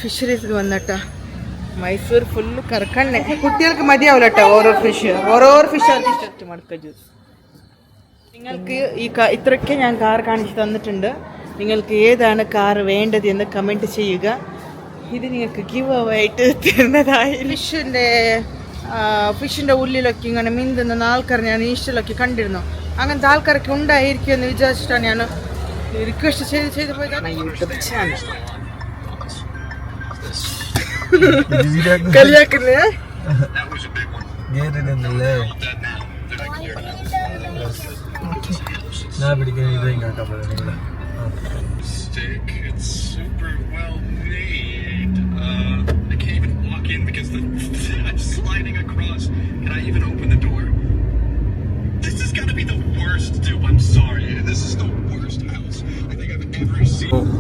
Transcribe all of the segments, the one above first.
ഫിഷറീസിൽ വന്നിട്ടാ മൈസൂർ ഫുള്ള് കറക്കണ്ണെ കുട്ടികൾക്ക് മതിയാവില്ല കേട്ടോ ഓരോ ഫിഷ് മടക്ക ജ്യൂസ്. നിങ്ങൾക്ക് ഇത്രയ്ക്ക് ഞാൻ കാർ കാണിച്ച് തന്നിട്ടുണ്ട്. നിങ്ങൾക്ക് ഏതാണ് കാർ വേണ്ടത് എന്ന് കമൻറ്റ് ചെയ്യുക. ഇത് നിങ്ങൾക്ക് ഗിവ് അവേ ആയിട്ട് തരുന്നതായി. ഫിഷിൻ്റെ ഉള്ളിലൊക്കെ ഇങ്ങനെ മീന്തുന്ന ആൾക്കാർ ഞാൻ ഇൻസ്റ്റയിലൊക്കെ കണ്ടിരുന്നു. അങ്ങനത്തെ ആൾക്കാരൊക്കെ ഉണ്ടായിരിക്കും എന്ന് വിചാരിച്ചിട്ടാണ് ഞാൻ റിക്വസ്റ്റ് ചെയ്ത് പോയതാണ്. യൂട്യൂബ് ചാനൽ കളിയാക്കുന്നേ ഞാൻ പിടിക്കുന്ന ഇത് ഇങ്ങോട്ടാ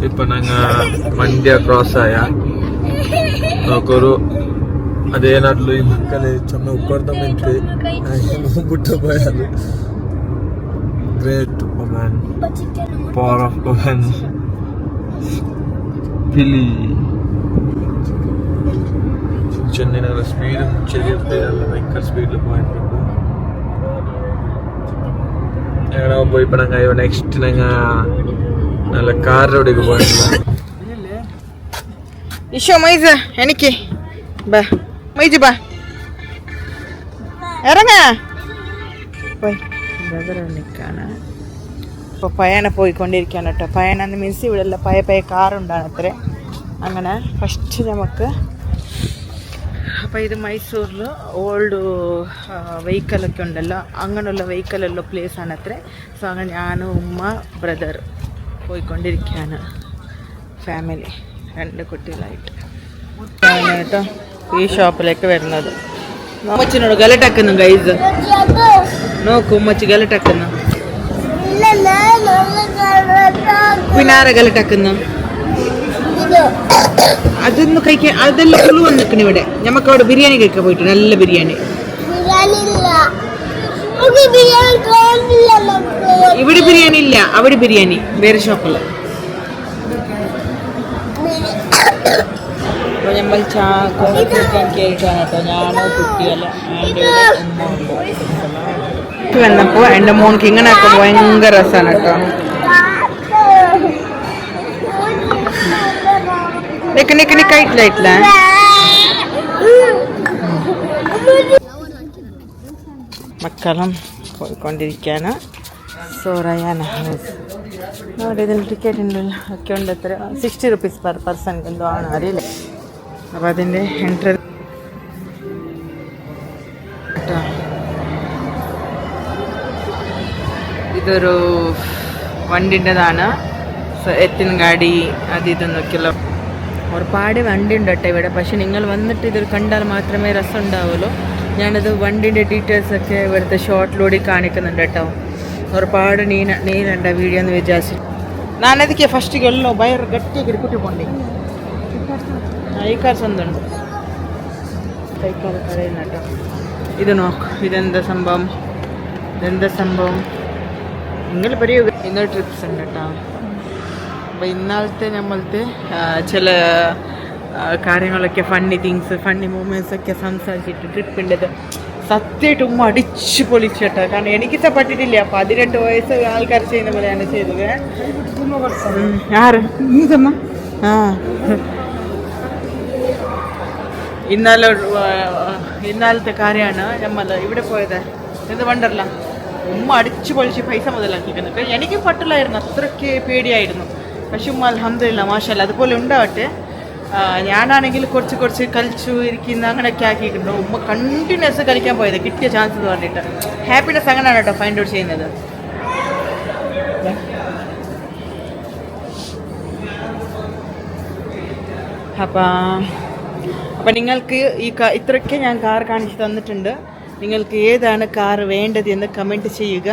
ഇപ്പൊ ഞങ്ങ ಮಂಡ್ಯ ಕ್ರಾಸ್ ಆಯ ನೋಕರು ಅದೇನಾದ್ಲು ಈ ಮಕ್ಕಳು ಚೆನ್ನ ಉಕ್ಕೊಡ್ತಾ ಮೆಂತ್ರಿ ಹೋಗ್ಬಿಟ್ಟು పోయారు. Great woman, power of woman, Billy. Chennai സ്പീഡും ചെറിയ സ്പീഡല്ല ഭയങ്കര സ്പീഡിൽ പോയിട്ടുണ്ട്. ഞങ്ങൾ പോയി ഇപ്പം ഞങ്ങൾ നെക്സ്റ്റ് ഞങ്ങൾ നല്ല കാറിലൂടെയൊക്കെ പോയിട്ടില്ല. ഇഷോ മൈസ് എനിക്ക് ബാ മൈജ് ബാ ഇറങ്ങ നിൽക്കാണ്. ഇപ്പോൾ പയന പോയിക്കൊണ്ടിരിക്കുകയാണ് കേട്ടോ. പയന മീൻസ് ഇവിടെ എല്ലാം പയ കാറുണ്ടാണ് അത്ര. അങ്ങനെ ഫസ്റ്റ് നമുക്ക് അപ്പോൾ ഇത് മൈസൂരിൽ ഓൾഡ് വെഹിക്കലൊക്കെ ഉണ്ടല്ലോ, അങ്ങനെയുള്ള വെഹിക്കലുള്ള പ്ലേസാണ് അത്ര. സോ അങ്ങനെ ഞാനും ഉമ്മ ബ്രദർ പോയിക്കൊണ്ടിരിക്കുകയാണ്, ഫാമിലി 2 കുട്ടികളായിട്ട് കേട്ടോ. ഈ ഷോപ്പിലേക്ക് വരുന്നത് ഉമ്മച്ചിനോട് ഗലട്ടാക്കുന്നു ഗൈസ്. നോക്കൂ ഉമ്മച്ചി ഗലട്ടാക്കുന്നു. പിന്നാരെ ഗലട്ടാക്കുന്നു. അതൊന്നും കഴിക്കാൻ അതെല്ലാം ഫുള്ള് വന്നിരിക്കണം ഇവിടെ. നമുക്ക് അവിടെ ബിരിയാണി കഴിക്കാൻ പോയിട്ട് നല്ല ബിരിയാണി. ഇവിടെ ബിരിയാണി ഇല്ല, അവിടെ ബിരിയാണി വേറെ ഷോപ്പില്. അപ്പോൾ നമ്മൾ കുട്ടിക്കാൻ കേൾക്കാണ് കേട്ടോ. ഞാനോ കുട്ടിയല്ല, എൻ്റെ ഉമ്മ ഉണ്ട്. വന്നപ്പോൾ എൻ്റെ മോൾക്ക് ഇങ്ങനെ ആക്കുമ്പോൾ ഭയങ്കര രസമാണ് കേട്ടോ. നിക്കായിട്ടില്ല മക്കളും പോയിക്കൊണ്ടിരിക്കുകയാണ്. സോറയാന അവിടെ ഇതിന് ടിക്കറ്റ് ഉണ്ടല്ലോ ഒക്കെ ഉണ്ട്. എത്ര 60 rupees പെർ പേഴ്സൺ എന്തോ ആണ് അറിയില്ല. അപ്പോൾ അതിൻ്റെ എൻട്രി കേട്ടോ. ഇതൊരു വണ്ടിൻ്റെതാണ്. എത്തിൻ ഗാഡി അത് ഇതൊന്നൊക്കെയല്ലോ ഒരുപാട് വണ്ടി ഉണ്ട് കേട്ടോ ഇവിടെ. പക്ഷെ നിങ്ങൾ വന്നിട്ട് ഇത് കണ്ടാൽ മാത്രമേ രസം ഉണ്ടാവുള്ളൂ. ഞാനത് വണ്ടിൻ്റെ ഡീറ്റെയിൽസൊക്കെ ഇവിടുത്തെ ഷോർട്ടിലൂടെ കാണിക്കുന്നുണ്ട് കേട്ടോ. ഒരുപാട് നീനുണ്ട വീഡിയോ എന്ന് വിചാരിച്ചു ನಾನದಕ್ಕೆ ಫಸ್ಟಿಗೆ ಎಲ್ಲೋ ಬೈರ್ ಗಟ್ಟಿಯಾಗಿ ಕುಟ್ಟಿಕೊಂಡೆ. ಈ ಕಾರ್ ಚಂದುಂಟು കൈക്കാല കടയിൽ കേട്ടോ. ഇത് നോക്ക്, ഇതെന്താ സംഭവം നിങ്ങൾ പറയുക. ഇന്നൊരു ട്രിപ്സ് ഉണ്ട് കേട്ടോ. അപ്പോൾ ഇന്നാളത്തെ നമ്മളത്തെ ചില കാര്യങ്ങളൊക്കെ ഫണ്ണി തിങ്സ് ഫണ്ണി മൂമെൻറ്റ്സ് ഒക്കെ സംസാരിച്ചിട്ട് ട്രിപ്പിൻ്റെത് സത്യമായിട്ട് ഉമ്മ അടിച്ചു പൊളിച്ചിട്ടോ. കാരണം എനിക്ക് പറ്റിയിട്ടില്ല. 18 വയസ്സ് ആൾക്കാർ ചെയ്യുന്ന പോലെയാണ് ചെയ്തത്. ആറ് ആ ഇന്നാലത്തെ കാര്യമാണ് നമ്മൾ ഇവിടെ പോയത്. എന്ത് വണ്ടർല ഉമ്മ അടിച്ചു പൊളിച്ച് പൈസ മുതലാക്കിക്കുന്നത്. എനിക്ക് പറ്റില്ലായിരുന്നു, അത്രയ്ക്ക് പേടിയായിരുന്നു. പക്ഷെ ഉമ്മ അൽഹംദുലില്ലാ മാഷാഅല്ലാ അതുപോലെ ഉണ്ടാവട്ടെ. ഞാനാണെങ്കിൽ കുറച്ച് കളിച്ചു ഇരിക്കുന്ന അങ്ങനെയൊക്കെ ആക്കിയിട്ടുണ്ട്. ഉമ്മ കണ്ടിന്യൂസ് കളിക്കാൻ പോയത് കിട്ടിയ ചാൻസ് എന്ന് പറഞ്ഞിട്ട്. ഹാപ്പിനെസ് അങ്ങനെയാണ് കേട്ടോ ഫൈൻഡ് ഔട്ട് ചെയ്യുന്നത്. അപ്പം നിങ്ങൾക്ക് ഇത്രയ്ക്ക് ഞാൻ കാർ കാണിച്ച് തന്നിട്ടുണ്ട്. നിങ്ങൾക്ക് ഏതാണ് കാർ വേണ്ടത് എന്ന് കമൻറ്റ് ചെയ്യുക.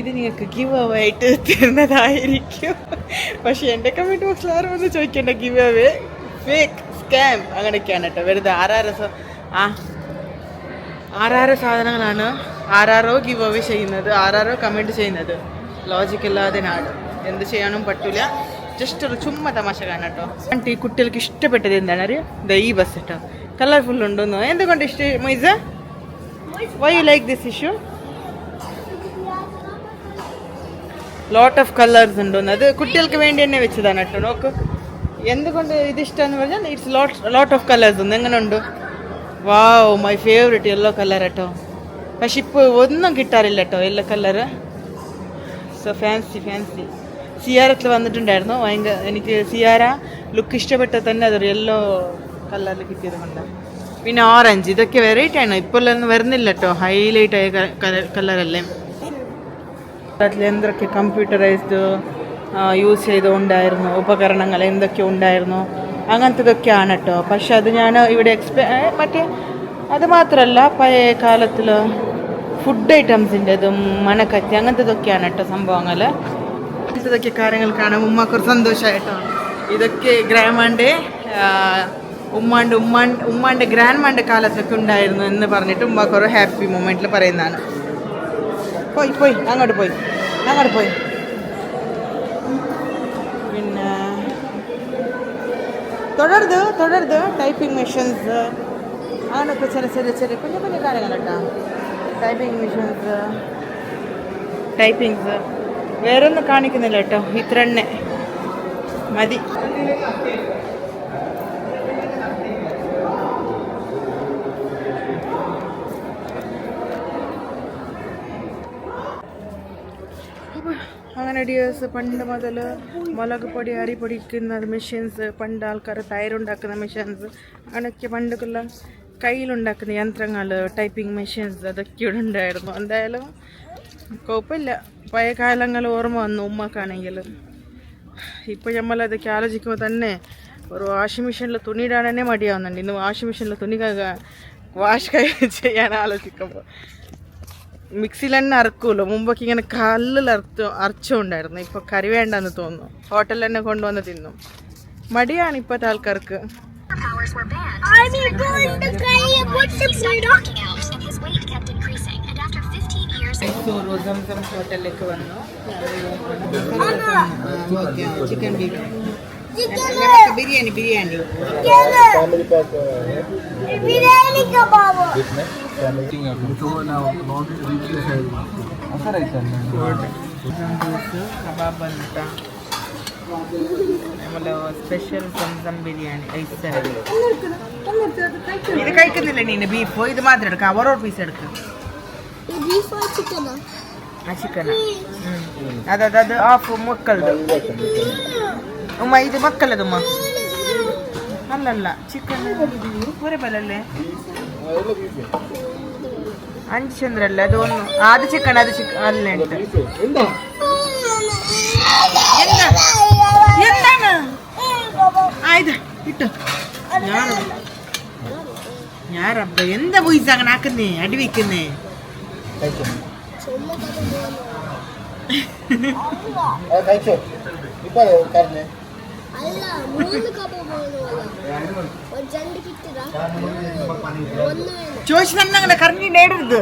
ഇത് നിങ്ങൾക്ക് ഗിവ് അവേ ആയിട്ട് തരുന്നതായിരിക്കും. പക്ഷേ എൻ്റെ കമൻറ്റ് ബോക്സിൽ ആരും ഒന്ന് ചോദിക്കേണ്ട. ഗിവ് അവേ ഫേക്ക് സ്കാം അങ്ങനെയൊക്കെയാണ് കേട്ടോ. വെറുതെ ആരാരോ സാധനങ്ങളാണ് ആരാരോ ഗിവ് അവേ ചെയ്യുന്നത്, ആരാരോ കമൻറ്റ് ചെയ്യുന്നത്. ലോജിക്കല്ലാതെ നാട് എന്ത് ചെയ്യാനും പറ്റില്ല. ജസ്റ്റ് ഒരു ചുമ്മാ തമാശ കാണാം കേട്ടോ. ആൻറ്റി കുട്ടികൾക്ക് ഇഷ്ടപ്പെട്ടത് എന്താണ് അറിയാം? ഈ ബസ് കേട്ടോ, കളർഫുൾ ഉണ്ടോന്നോ. എന്തുകൊണ്ട് ഇഷ്ടം മൊയ്സ? Why you like this issue? Lot of colours ഉണ്ടോന്ന്. അത് കുട്ടികൾക്ക് വേണ്ടി തന്നെ വെച്ചതാണ് കേട്ടോ. നോക്ക് എന്തുകൊണ്ട് ഇത് ഇഷ്ടമെന്ന് പറഞ്ഞാൽ ഇറ്റ്സ് ലോട്ട് ഓഫ് കളേഴ്സ് ഉണ്ട്. എങ്ങനെ ഉണ്ട്? വാവ്, മൈ ഫേവറേറ്റ് യെല്ലോ കളർ കേട്ടോ. പക്ഷെ ഇപ്പോൾ ഒന്നും കിട്ടാറില്ല കേട്ടോ യെല്ലോ കളറ്. സോ ഫാൻസി സിയാരത്തിൽ വന്നിട്ടുണ്ടായിരുന്നു. ഭയങ്കര എനിക്ക് സിയാര ലുക്ക് ഇഷ്ടപ്പെട്ടത് തന്നെ അതൊരു യെല്ലോ കളറിൽ കിട്ടിയത് കൊണ്ട്. പിന്നെ ഓറഞ്ച്, ഇതൊക്കെ വെറൈറ്റി ആണ്, ഇപ്പോൾ വരുന്നില്ല കേട്ടോ. ഹൈലൈറ്റ് ആയ കളറല്ലേ. അതിൽ എന്തൊക്കെ കമ്പ്യൂട്ടറൈസ്ഡ് യൂസ് ചെയ്തുകൊണ്ടായിരുന്നു, ഉപകരണങ്ങൾ എന്തൊക്കെ ഉണ്ടായിരുന്നു, അങ്ങനത്തതൊക്കെയാണ് കേട്ടോ. പക്ഷെ അത് ഞാൻ ഇവിടെ മറ്റേ അത് മാത്രമല്ല പഴയ കാലത്തിൽ ഫുഡ് ഐറ്റംസിൻ്റെതും മണക്കത്തി അങ്ങനത്തതൊക്കെയാണ് കേട്ടോ സംഭവങ്ങൾ. അങ്ങനത്തതൊക്കെ കാര്യങ്ങൾ കാണാൻ ഉമ്മക്കൊരു സന്തോഷമായിട്ടോ. ഇതൊക്കെ ഗ്രാൻഡ്മാൻ്റെ ഉമ്മാൻ്റെ ഗ്രാൻഡ്മാൻ്റെ കാലത്തൊക്കെ ഉണ്ടായിരുന്നു എന്ന് പറഞ്ഞിട്ട് ഉമ്മക്കൊരു ഹാപ്പി മൊമെൻറ്റിൽ പറയുന്നതാണ്. പോയി അങ്ങോട്ട് പോയി. പിന്നെ തുടരുത് ടൈപ്പിംഗ് മെഷീൻസ് അങ്ങനെയൊക്കെ ചെറിയ കുഞ്ഞു കാര്യങ്ങൾ കേട്ടോ. ടൈപ്പിങ്സ് വേറെ ഒന്നും കാണിക്കുന്നില്ല കേട്ടോ. ഇത്ര തന്നെ മതി. അങ്ങനെ ഡിയേഴ്സ്, പണ്ട് മുതൽ മുളക് പൊടി അരി പൊടിക്കുന്ന മെഷീൻസ്, പണ്ട് ആൾക്കാർ തൈരുണ്ടാക്കുന്ന മെഷീൻസ്, അങ്ങനെയൊക്കെ പണ്ടൊക്കെയുള്ള കയ്യിലുണ്ടാക്കുന്ന യന്ത്രങ്ങൾ, ടൈപ്പിംഗ് മെഷീൻസ് അതൊക്കെ ഇവിടെ ഉണ്ടായിരുന്നു. എന്തായാലും കുഴപ്പമില്ല, പഴയ കാലങ്ങൾ ഓർമ്മ വന്നു ഉമ്മക്കാണെങ്കിൽ. ഇപ്പോൾ നമ്മളതൊക്കെ ആലോചിക്കുമ്പോൾ തന്നെ ഒരു വാഷിംഗ് മെഷീനിൽ തുണി ഇടാൻ തന്നെ മടിയാവുന്നുണ്ട്. ഇന്ന് വാഷിംഗ് മെഷീനിൽ തുണി വാഷ് ചെയ്യാൻ ആലോചിക്കുമ്പോൾ മിക്സിയിൽ തന്നെ അരക്കുമല്ലോ. മുമ്പൊക്കെ ഇങ്ങനെ കല്ലിൽ അരച്ചുകൊണ്ടായിരുന്നു. ഇപ്പോൾ കറി വേണ്ടെന്ന് തോന്നുന്നു, ഹോട്ടലിൽ തന്നെ കൊണ്ടുവന്ന് തിന്നും. മടിയാണ് ഇപ്പോഴത്തെ ആൾക്കാർക്ക്. ഹോട്ടലിലേക്ക് വന്നു. ചിക്കൻ ബിരിയാണി കബാബ് ಅಂತ നമ്മളെ സ്പെഷ്യൽ സംസം ബിരിയാണി. ഇത് കഴിക്കുന്നില്ല നീ ബീഫോ? ഇത് മാത്രം എടുക്കാം, ഓരോ പീസ് എടുക്കാം. ആ ചിക്കനാ അത് ಹಾಫ್ ಮಕ್ಕಳದು ಉಮ್ಮ. ಇದು ಮಕ್ಕಳದಮ್ಮ ಅಲ್ಲಲ್ಲ, ಚಿಕನ್ ಪೂರೆ ಬಲಲ್ಲೇ 5 ಚಂದ್ರಲ್ಲ ಅದು ಒಂದು. ಅದು ಚಿಕನ್ ಅಲ್ಲೇ ಉಂಟು. എന്താണ് ആയത് ഇട്ടു ഞാൻ റബ്ബ എന്താ പോയി അങ്ങനെ ആക്കുന്നേ, അടി വയ്ക്കുന്നേ. ചോദിച്ചു തന്നെ അങ്ങനെ കറങ്ങി നേടരുത്.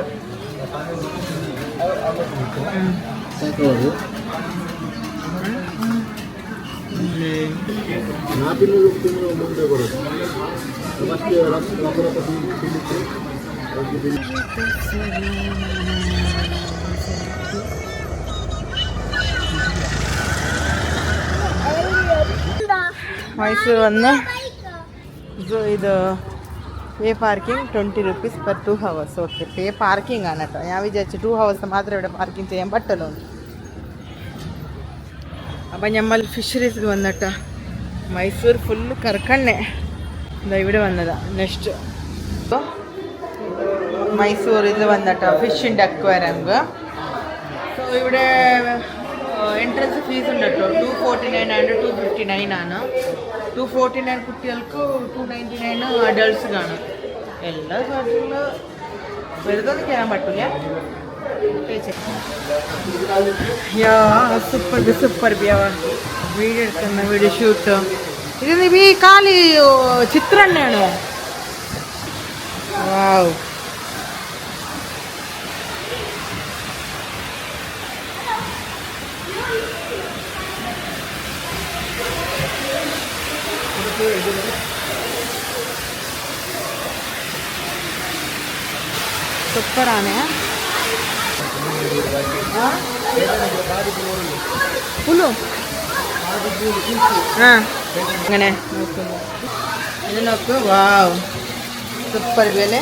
മൈസൂർ വന്ന് ഇത് പേ parking 20 rupees per 2 hours. Okay, പേ പാർക്കിംഗ് ആണ് കേട്ടോ. ഞാൻ വിചാരിച്ചു 2 hours മാത്രമേ ഇവിടെ പാർക്കിംഗ് ചെയ്യാൻ പറ്റുള്ളൂ. അപ്പം നമ്മൾ ഫിഷറീസ്ക്ക് വന്നിട്ടോ. മൈസൂർ ഫുള്ള് കറക്കണ്ണേ. എന്താ ഇവിടെ വന്നതാ. നെക്സ്റ്റ് മൈസൂർ ഇത് വന്നിട്ടോ, ഫിഷിൻ്റെ അക്വേറിയം. സോ ഇവിടെ എൻട്രൻസ് ഫീസ് ഉണ്ട് കേട്ടോ. 249 ആൻഡ് 259 ആണ്. 249 കുട്ടികൾക്ക്, 299 അഡൾട്ട്സ് കാണും. എല്ലാ സ്ഥലത്തും വെറുതെ ഒന്നും കയറാൻ പറ്റില്ല. സൂപ്പർ വീഡിയോ എടുക്കുന്ന വീഡിയോ ഷൂട്ട്. ഇത് ഈ കാലി ചിത്രം തന്നെയാണോ? വാവ്, സൂപ്പറാണ്. പുലു ആ അങ്ങനെ നോക്കുന്നു. ഇത് നോക്ക്. വാവ്, സൂപ്പർ വില.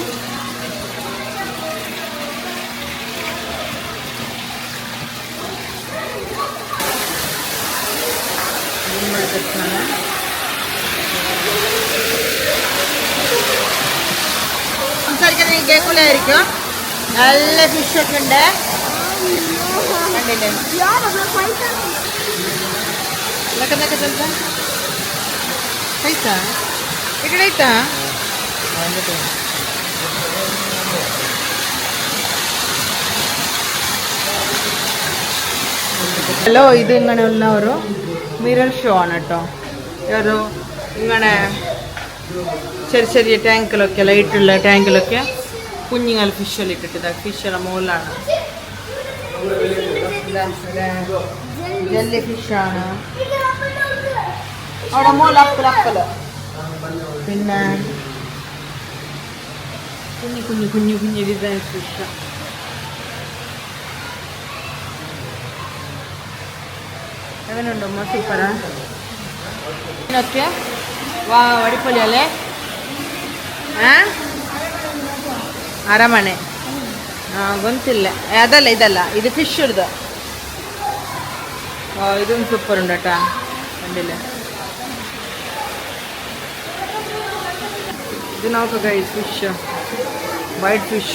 സംസാരിക്കാൻ കേൾക്കില്ലായിരിക്കും. നല്ല ഫിഷൊക്കെ ഉണ്ട്. കണ്ടില്ലേ ഇതൊക്കെ ചെലുത്താ കഴിച്ചാ ఇక్కడ అయితా ഹലോ. ഇത് ഇങ്ങനെയുള്ള ഒരു മിറർ ഷോ ആണ് കേട്ടോ. ഒരു ഇങ്ങനെ ചെറിയ ചെറിയ ടാങ്കിലൊക്കെ ലൈറ്റുള്ള ടാങ്കിലൊക്കെ കുഞ്ഞുങ്ങൾ ഫിഷെല്ലാം ഇട്ടിട്ട് ഫിഷെല്ലാം മുകളിലാണ്. ജെല്ലി ഫിഷാണ് അവിടെ മുകളിൽ. അപ്പല് പിന്നെ കുഞ്ഞു കുഞ്ഞു കുഞ്ഞു കുഞ്ഞു ഡിസൈൻ ഫിഷ്. എങ്ങനെയുണ്ടോ സൂപ്പറാ. ഇതിനൊക്കെ വാ അടിപൊളിയല്ലേ. ಅರಮನೆ ಗೊತ್ತಿಲ್ಲ ಅದಲ್ಲ ಇದಲ್ಲ ಇದು ಫಿಶ್ ಇರ್ದು ಇದೊಂದು ಸೂಪರ್ ಉಂಟಾ ಕಂಡಿಲ್ಲ ಇದು ನಾವು guys fish white fish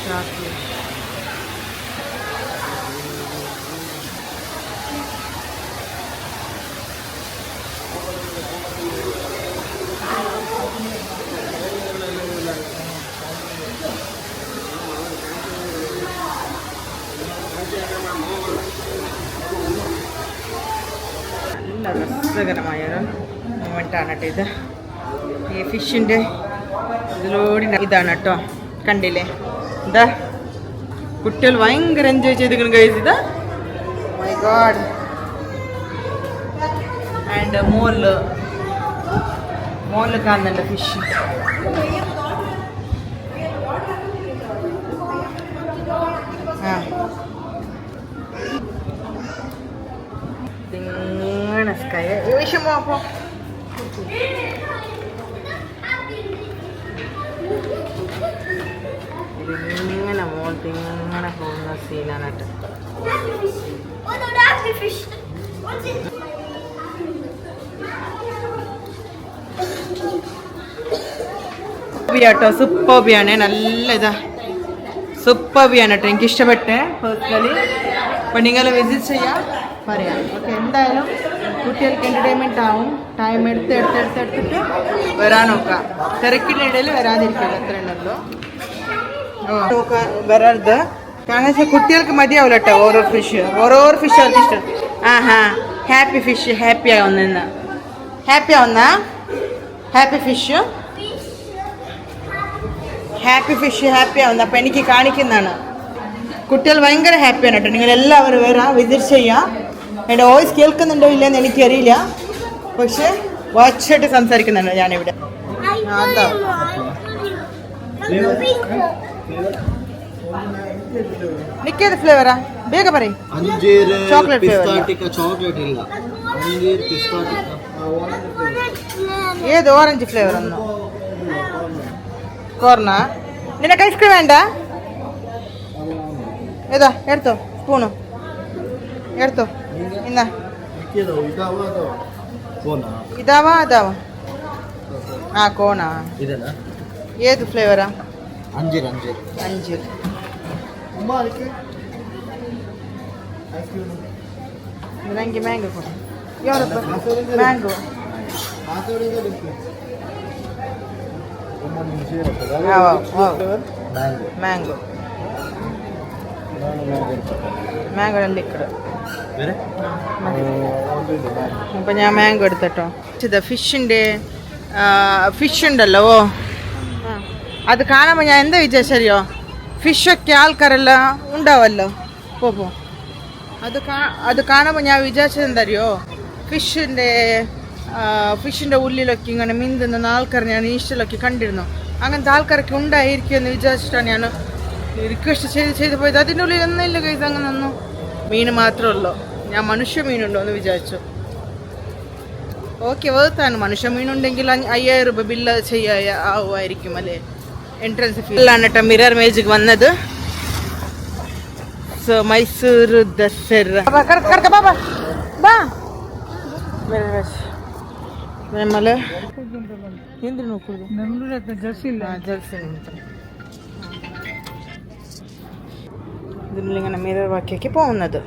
shark fish രസകരമായൊരു മൊമെൻ്റാണ് കേട്ടോ ഇത്. ഈ ഫിഷിൻ്റെ ഇതിലൂടെ ഇതാണ് കേട്ടോ. കണ്ടില്ലേ ഇതാ കുട്ടികൾ ഭയങ്കര എൻജോയ് ചെയ്തിരിക്കണം ഗൈസ്. ഇത് മൈ ഗോഡ്. ആൻഡ് മോളിൽ കാണുന്നുണ്ട് ഫിഷ്. ആ ഇങ്ങനെ സ്കൈ വിഷമോ അപ്പോൾ ഇതിങ്ങനെ മോളത്ത് ഇങ്ങനെ പോകുന്ന സീനാണ് കേട്ടോ. കേട്ടോ സൂപ്പർബിയാണ്. നല്ല ഇതാ സൂപ്പർബിയാണ് കേട്ടോ. എനിക്ക് ഇഷ്ടപ്പെട്ടെ പേഴ്സണലി. അപ്പോൾ നിങ്ങൾ വിസിറ്റ് ചെയ്യാം പറയാം. ഓക്കെ, എന്തായാലും കുട്ടികൾക്ക് എൻ്റർടൈൻമെൻറ്റ് ആവും. ടൈം എടുത്തിട്ട് വരാൻ നോക്കാം. തിരക്കിൻ്റെ ഇടയിൽ വരാതിരിക്കില്ല. എത്ര ഉണ്ടല്ലോ നോക്കാൻ വരരുത്. കാരണം വെച്ചാൽ കുട്ടികൾക്ക് മതിയാവില്ല കേട്ടോ. ഓരോ ഫിഷ് അവർക്ക് ഇഷ്ടം. ഹാപ്പി ഫിഷ് ഹാപ്പി ആവുന്ന ഹാപ്പി ഫിഷ് ഹാപ്പി ആവുന്ന അപ്പം എനിക്ക് കാണിക്കുന്നതാണ്. കുട്ടികൾ ഭയങ്കര ഹാപ്പിയാണ് കേട്ടോ. നിങ്ങൾ എല്ലാവരും വരാം, വിസിറ്റ് ചെയ്യാം. എൻ്റെ വോയിസ് കേൾക്കുന്നുണ്ടോ ഇല്ലയെന്ന് എനിക്കറിയില്ല, പക്ഷെ വാച്ചായിട്ട് സംസാരിക്കുന്നുണ്ട് ഞാനിവിടെ. അതാ നിക്കേത് ഫ്ലേവറാ ಬೇಗ പറയും. ചോക്ലേറ്റ് ഫ്ലേവർ ഏത് ഓറഞ്ച് ഫ്ലേവർ ഒന്നോ കോർണ. നിനക്ക് ഐസ്ക്രീം വേണ്ട? ഏതാ എടുത്തോ സ്പൂണു എടുത്തോ. ഇന്ന ഇതാവാ അതാവാ ആ കോണാ. ഏത് ഫ്ലേവറാ? അഞ്ച്. ನನಗೆ ಮ್ಯಾಂಗೋ ಕೊಡು. ಯಾರಪ್ಪ ಮ್ಯಾಂಗೋ? ಮ್ಯಾಂಗೋ ಮ್ಯಾಂಗೋನಲ್ಲಿ ഇക്കടെ. അപ്പം ഞാൻ മാംഗോ എടുത്തട്ടോ. ഇത് ഫിഷ് ഉണ്ടല്ലോ. അത് കാണുമ്പോൾ ഞാൻ എന്താ വിചാരിച്ചറിയോ, ഫിഷൊക്കെ ആൾക്കാരെല്ല ഉണ്ടാവല്ലോ പോ അത് കാണുമ്പോൾ ഞാൻ വിചാരിച്ചത് എന്തറിയോ ഫിഷിൻ്റെ ഉള്ളിലൊക്കെ ഇങ്ങനെ മിന്തുന്ന ആൾക്കാർ ഞാൻ ഇൻസ്റ്റയിലൊക്കെ കണ്ടിരുന്നു. അങ്ങനത്തെ ആൾക്കാരൊക്കെ ഉണ്ടായിരിക്കും എന്ന് വിചാരിച്ചിട്ടാണ് ഞാൻ റിക്വസ്റ്റ് ചെയ്ത് പോയത്. അതിൻ്റെ ഉള്ളിൽ ഒന്നുമില്ല കൈസ്, അങ്ങനെ ഒന്നും. മീൻ മാത്രമേ ഉള്ളൂ. ഞാൻ മനുഷ്യ മീനുണ്ടോ എന്ന് വിചാരിച്ചു. ഓക്കെ, വേർത്താണ്. മനുഷ്യ മീനുണ്ടെങ്കിൽ 5000 രൂപ ബില്ല് ആവുമായിരിക്കും അല്ലേ. എൻട്രൻസ് ഫീലാണ് കേട്ടോ മിറർ മേജിക്ക് വന്നത്. സോ മൈസൂರು ದಸರಾ നമ്മള് എന്തിനു നോക്കുന്നത്? ഇതിലിങ്ങനെ മിറർ ബാക്കിയൊക്കെ പോകുന്നത്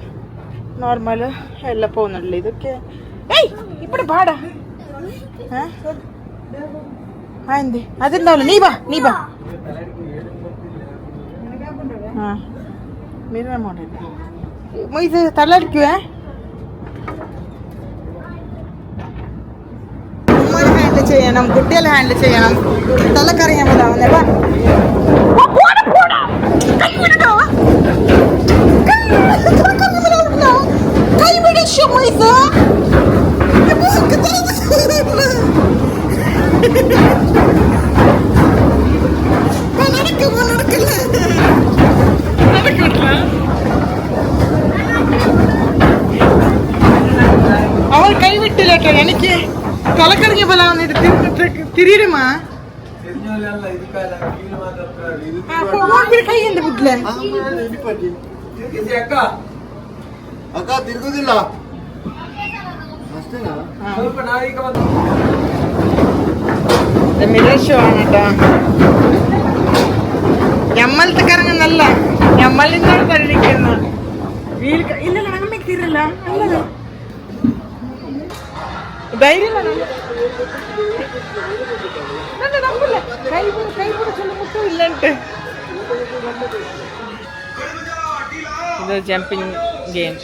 നോർമൽ എല്ലാം പോകുന്നുണ്ടല്ലോ. ഇതൊക്കെ ഇപ്പടെ പാടാ എന്ത് അതുണ്ടാവില്ല. നീ ബാ മിറർ മോഡൽ ഇത് തള്ളടിക്കുവേ. ഹാൻഡിൽ ചെയ്യണം, കുട്ടികളെ ഹാൻഡിൽ ചെയ്യണം. തലക്കറിയാൻ പോലാവുന്നേ. അവൾ കൈവിട്ടില്ല കേട്ടോ. എനിക്ക് തലക്കറിഞ്ഞ പോലാവുന്നിട്ട് തിരിയുമാ ಕೈ ಎಂತ ಬಿಟ್ಲೆ ಅಕ್ಕ ತಿರುಗುದಿಲ್ಲ ಅಷ್ಟೇನಾ? ಮಿರರ್ ಶೋ ആണ് കേട്ടോ. ഞമ്മലത്തെ കറങ്ങുന്നല്ല, ഞമ്മളിന്നോട് തള്ളിക്കുന്നു. ഇല്ലല്ല നമ്മക്ക് തീരല്ല. ധൈര്യം ഇത് ജമ്പിങ് ഗെയിം.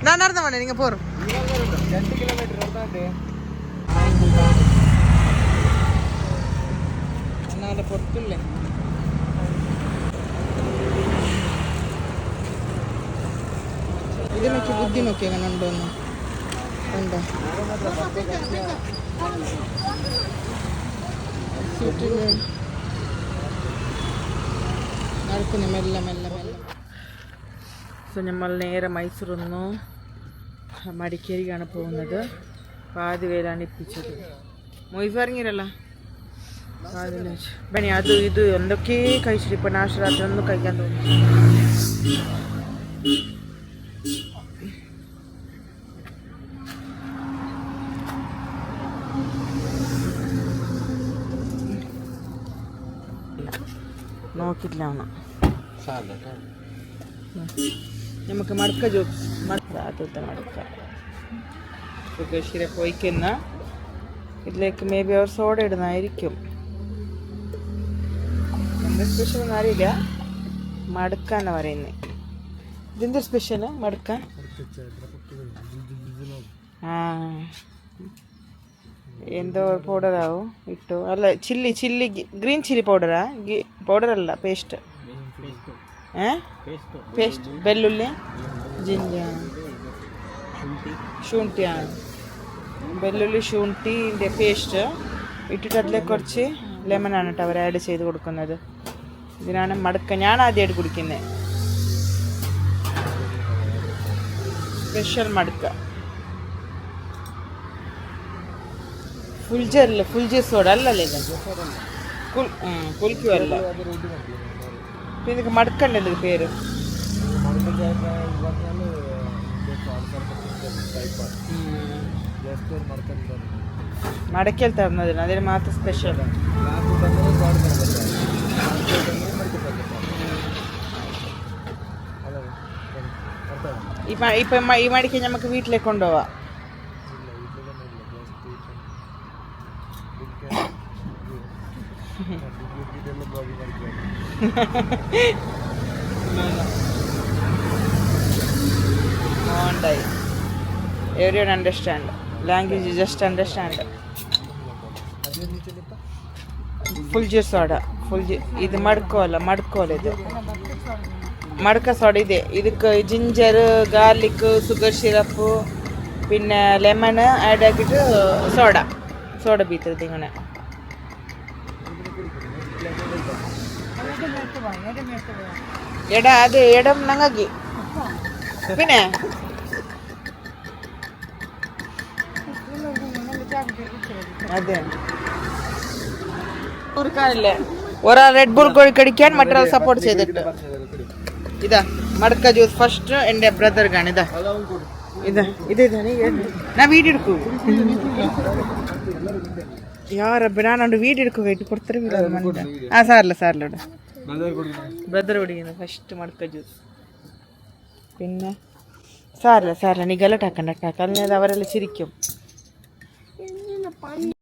நான் நடந்த வேணே நீங்க போறோம் 2 கிலோமீட்டர் എന്നാലും പുറത്തില്ലേ. ഇത് നോക്കി ബുദ്ധി നോക്കി എങ്ങനെ ഉണ്ടോന്ന് ഉണ്ടോ. നടക്കുന്നു മെല്ലെ മെല്ലെ മെല്ലെ. സോ നമ്മൾ നേരെ മൈസൂരിൽ മടിക്കേരിക്കാണ് പോകുന്നത്. പാതി പേരാണ് ഇപ്പിച്ചത്. മൊയ്സ് ഇറങ്ങിയിരല്ല ബണി അത് ഇത് എന്തൊക്കെ കഴിച്ചിട്ട് ഇപ്പം നാശരാത്രി ഒന്നും കഴിക്കാൻ തോന്നുന്നു. നോക്കിയിട്ടില്ല നമുക്ക് മടക്ക ജോബ്സ് മടക്ക സുഖേഷിരെ പോയിക്കുന്ന ഇതിലേക്ക് മേ ബി അവർ സോഡ ഇടുന്നതായിരിക്കും. എന്താ സ്പെഷ്യൽ ഒന്നും അറിയില്ല. മടുക്കാന്ന് പറയുന്നത്. ഇതെന്താ സ്പെഷ്യല് മടുക്കാൻ? എന്തോ പൗഡറാവും ഇട്ടു. അല്ല ചില്ലി ഗ്രീൻ ചില്ലി പൗഡറല്ല പേസ്റ്റ്. പേസ്റ്റ് ಬೆಳ್ಳುಳ್ಳಿ ಶುಂಠಿയാണ്. ಬೆಳ್ಳುಳ್ಳಿ ಶುಂಠിൻ്റെ പേസ്റ്റ് ഇട്ടിട്ട് അതിലേക്ക് കുറച്ച് ലെമണാണ് കേട്ടോ അവർ ആഡ് ചെയ്ത് കൊടുക്കുന്നത്. ഇതിനാണ് മടുക്ക. ഞാൻ ആദ്യമായിട്ട് കുടിക്കുന്നത് സ്പെഷ്യൽ മടുക്ക. ഫുൾജി സോഡ അല്ലല്ലേ ഇത്? കുൽക്കുമല്ല. ഇതിക്ക് മടുക്കണ്ട ഇതിക്ക് പേര്. മടക്കൽ തരുന്നതിന് അതിന് മാത്രം സ്പെഷ്യൽ. ഇപ്പം ഈ മടിക്ക് നമുക്ക് വീട്ടിലേക്ക് കൊണ്ടുപോവാം. I. Everyone understand. Language is just understand. Full juice soda. ಇದು ಮಡ್ಕೋಲ್ಲ ಇದು മടക്ക സോഡ ಇದೆ ಇದಕ್ಕೆ ജിഞ്ചർ ഗാർലിക് ഷുഗർ സിറപ്പ് പിന്നെ ലെമൺ ആഡ് ആക്കിയിട്ട് സോഡ ബീത്തത് ഇങ്ങനെ എടാ അത് എടം നങ്ങി പിന്നെ അതെ കുറുക്കാനില്ലേ ഒരാൾ റെഡ് ബുൾ കഴിക്കാൻ മറ്റൊരാൾ സപ്പോർട്ട് ചെയ്തിട്ട് ഇതാ മടക്ക ജ്യൂസ് ഫസ്റ്റ് എൻ്റെ ബ്രദർക്കാണ് ഇതാ ഞാൻ വീഡിയോ എടുക്കൂ ಯಾರಬ್ಬ ನಾನು ವೀಡಿಯೋ എടുക്കുക ಕೊಡ್ತಾರೆ സാറില്ല ബ്രദർ കുടിക്കുന്നു ഫസ്റ്റ് മടക്ക ജ്യൂസ് പിന്നെ സാറില്ല നീ ഗലട്ടാക്കണ്ട അല്ലെങ്കിൽ അവരെല്ലാം ചിരിക്കും